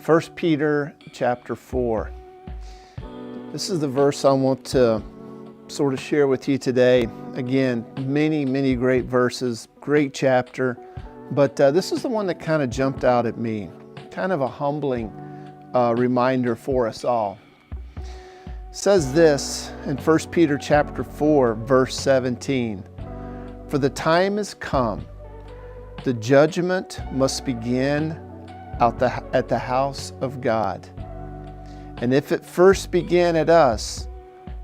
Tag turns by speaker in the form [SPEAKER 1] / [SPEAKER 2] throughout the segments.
[SPEAKER 1] 1 Peter chapter 4. This is the verse I want to sort of share with you today. Again, many great verses, great chapter, but this is the one that kind of jumped out at me. Kind of a humbling reminder for us all. It says this in 1 Peter chapter 4, verse 17. For the time is come, the judgment must begin at the house of God. And if it first began at us,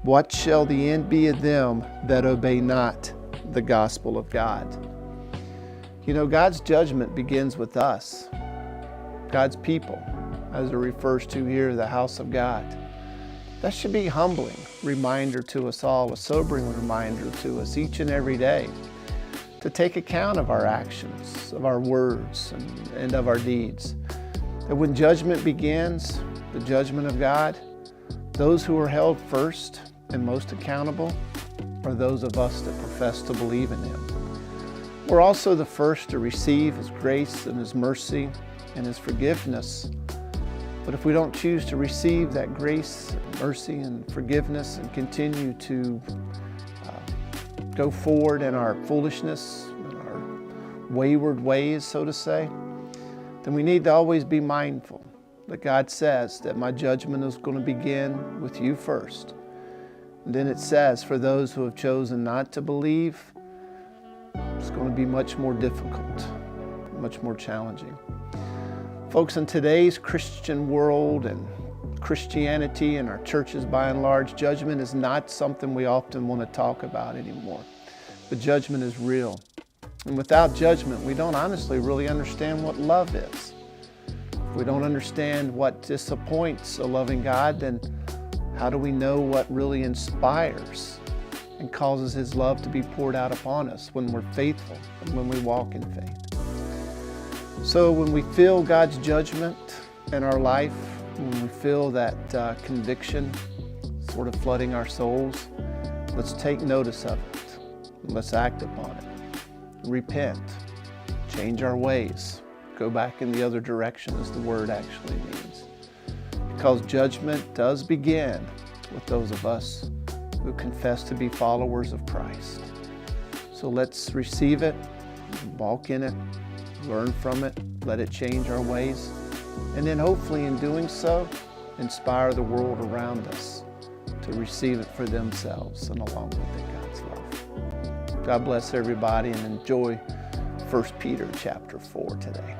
[SPEAKER 1] what shall the end be of them that obey not the gospel of God? You know, God's judgment begins with us, God's people, as it refers to here, the house of God. That should be a humbling reminder to us all, a sobering reminder to us each and every day to take account of our actions, of our words, and of our deeds. That when judgment begins, the judgment of God, those who are held first and most accountable are those of us that profess to believe in Him. We're also the first to receive His grace and His mercy and His forgiveness. But if we don't choose to receive that grace, mercy, and forgiveness and continue to go forward in our foolishness, in our wayward ways, so to say, then we need to always be mindful that God says that my judgment is going to begin with you first. And then it says, for those who have chosen not to believe, it's going to be much more difficult, much more challenging. Folks, in today's Christian world and Christianity and our churches by and large, judgment is not something we often want to talk about anymore. But judgment is real. And without judgment, we don't honestly really understand what love is. If we don't understand what disappoints a loving God, then how do we know what really inspires and causes His love to be poured out upon us when we're faithful and when we walk in faith? So when we feel God's judgment in our life, when we feel that conviction sort of flooding our souls, let's take notice of it. Let's act upon it. Repent. Change our ways. Go back in the other direction, as the word actually means. Because judgment does begin with those of us who confess to be followers of Christ. So let's receive it, walk in it, learn from it, let it change our ways, and then hopefully in doing so, inspire the world around us to receive it for themselves and along with it, God's love. God bless everybody and enjoy 1 Peter chapter 4 today.